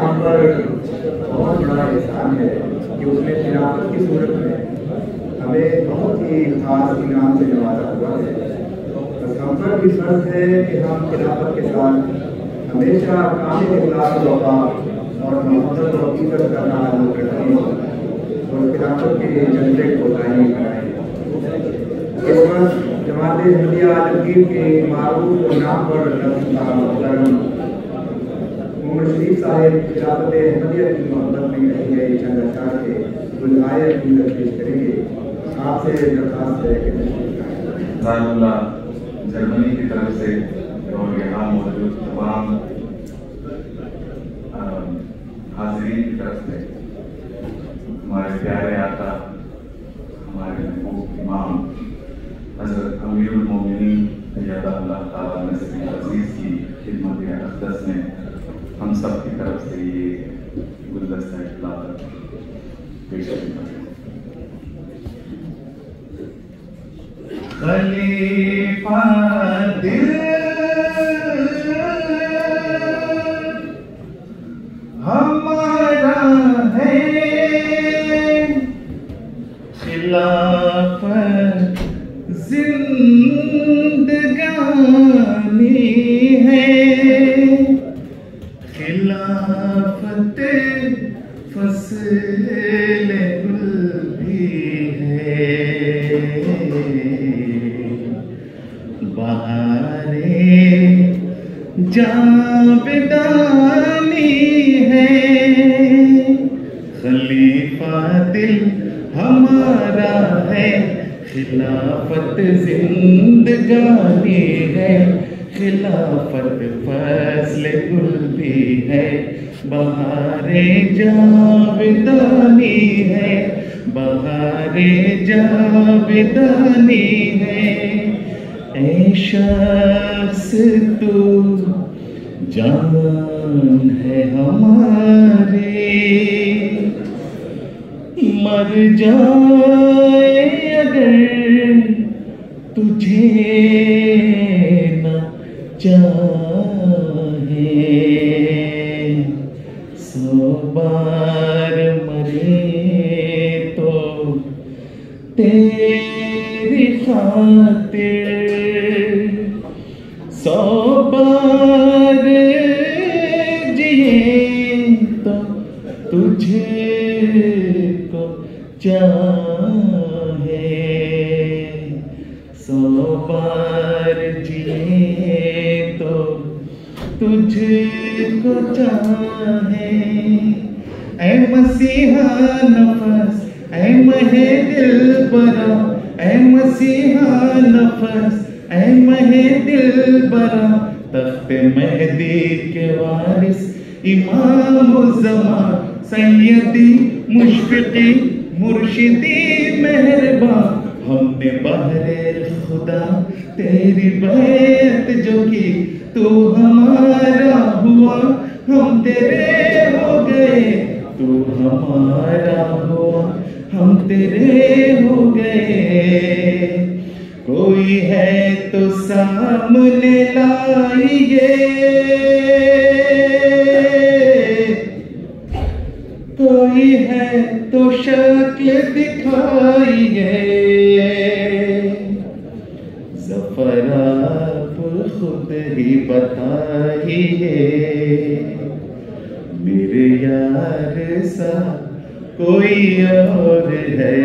यहाँ पर बहुत बड़ा एहसान है कि उसने खिलाफत की सूरत में हमें बहुत ही खास इनाम से नवाजा हुआ है। बस हम पर भी फर्ज है कि हम खिलाफत के साथ हमेशा कामिल इखलास वफा और मोहब्बत और इज़्ज़त का ताल्लुक रखें और खिलाफत के जज्बे को दायमी बनाएं। इस वक्त जमात अहमदिया आलमगीर के मारूफ और नामवर मोहतरम उमर शरीफ साहिब खिलाफत अहमदिया की मोहब्बत में कही गई चंद अशआर के गुलहायर की पेश करेंगे। आपसे दरख्वास्त है कि जर्मनी की तरफ से और यहाँ मौजूद तमाम हाज़रीन की तरफ से हमारे प्यारे आका हमारे महबूब इमाम हज़रत अमीरुल मोमिनीन अय्यदहुल्लाह ताला नस्र अज़ीज़ की खिदमत अक़दस में हम सब की तरफ से ये गुलदस्ता खिलाफत पेश करते हैं। खलीफा दिल हमारा है, खिलाफत जिंदगानी है, खिलाफत फसल गुल भी है, बहारे जावेदानी है, खलीफा दिल हमारा है, खिलाफत जिंदगानी है, खिलाफत फसल गुल भी है, बहारे जावेदानी है, बहारे जावेदानी है। ऐ शख्स तू जान है हमारी, मर जाए अगर तुझे न चाहे, 100 बार मरे तो तेरी खातिर, 100 बार जिए तो तुझे को चाहे, 100 बार जिए तो तुझको चाहे। ऐ मसीहा नफस, ऐ महे दिल बरा, ऐ मसीहा नफस, ऐ महे दिल बरा, तख्ते मेहदी के वारिस इमाम ज़मान, सैयदी मुशफ़िक़ी मुर्शिदी मेहरबान, हमने बहरे खुदा तेरी बैत जो की, तू हमारा हुआ हम तेरे हो गए, तू हमारा हुआ हम तेरे हो गए। कोई है तो सामने लाइए, कोई है तो शक्ल दिखाइए, ज़फ़र आप खुद ही बताइए, मेरे यार सा कोई और है,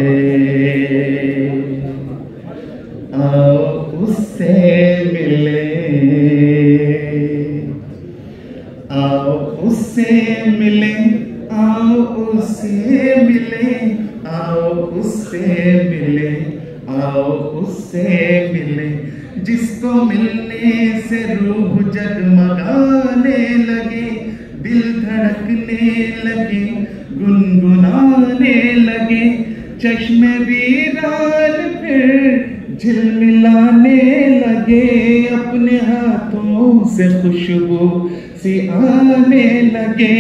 आओ उससे मिले, आओ उससे मिले, आओ उससे मिले, आओ उससे मिले, आओ उससे मिले, जिसको मिलने से रूह जगमगाने लगे, दिल धड़कने लगे, गुनगुनाने लगे, चश्मे वीरान फिर झिलमिलाने लगे, अपने हाथों से खुशबू सी आने लगे,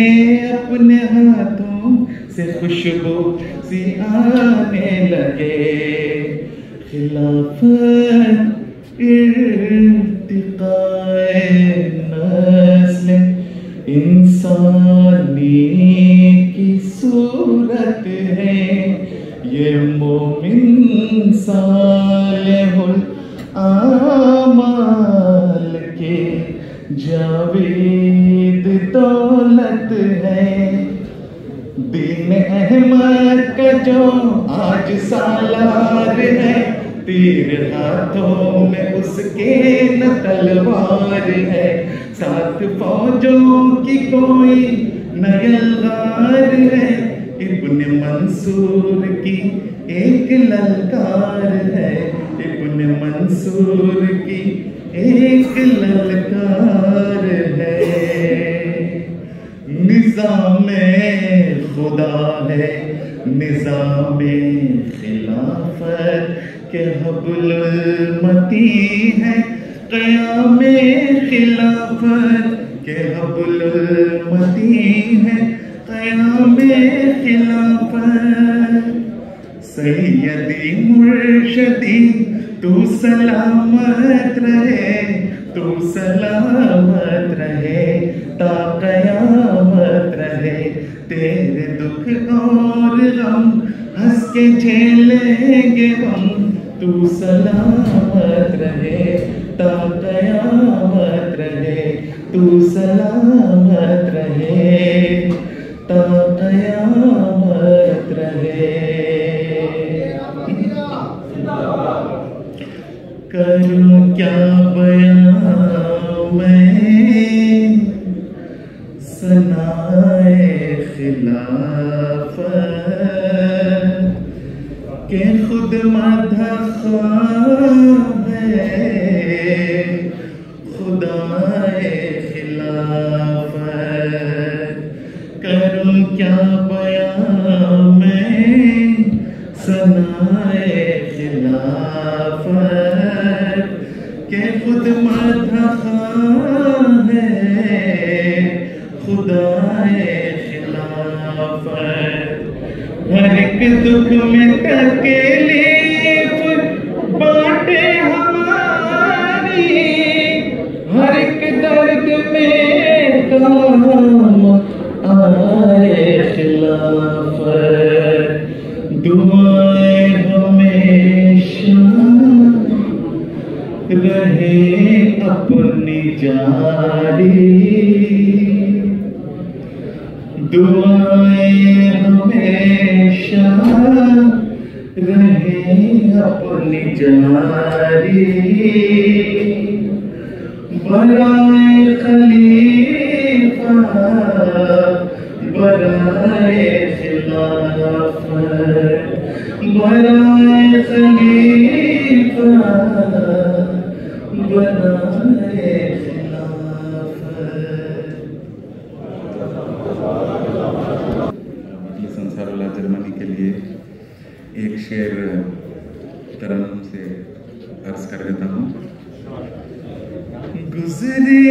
अपने हाथों से खुशबू सी आने लगे। खिलाफत इर्तिकाए नस्ल इंसानी मोमिन सालेहुल आमाल के जावेद दौलत है। दीन अहमद का जो आज सालार है, तीर हाथों में उसके न तलवार है। सात फौजों की कोई न यलगार है, इब्न मंसूर की एक ललकार है। इब्न मंसूर की एक ललकार है। निज़ामे खुदा है निज़ाम खिलाफत के हबुल मती है। क़याम खिलाफत के हबुल मती है। क़याम खिलाफत सैयदी मुर्शदी तू सलामत रहे, तू सलामत रहे ता क़यामत रहे। तेरे दुख और गम हंस के झेलेंगे हम, तू सलामत रहे ता क़यामत रहे। तू सलामत रहे ता क़यामत रहे। करूं क्या बयां मैं सनाए खिलाफत के खुद मदख़्वाह है खुदाए खिलाफत। करूं क्या बयां मैं सनाए खिलाफत के खुद मदख़्वाह है खुदाए खिलाफत। हर एक दुख में तकलीफ बांटे हमारी, हर एक दर्द में काम आए खिलाफत। दुआएं हमेशा रहे अपनी जारी, दुआएं हमेशा रहे अपनी जारी। बराए खलीफा बराए खिलाफत, बराए खलीफा बराए संसारोला जर्मनी के लिए एक शेर तरन्नुम से अर्ज कर देता हूँ। गुजरे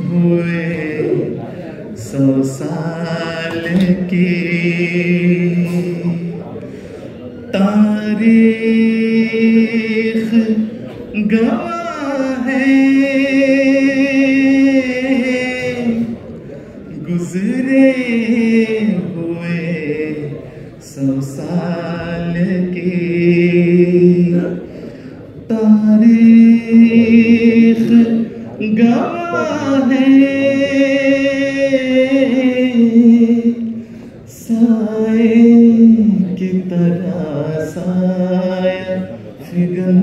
हुए 100 साल की तारीख गवाह है, गुजरे हुए 100 साल की तारीख गवाह है। साए की तरह साया फिगन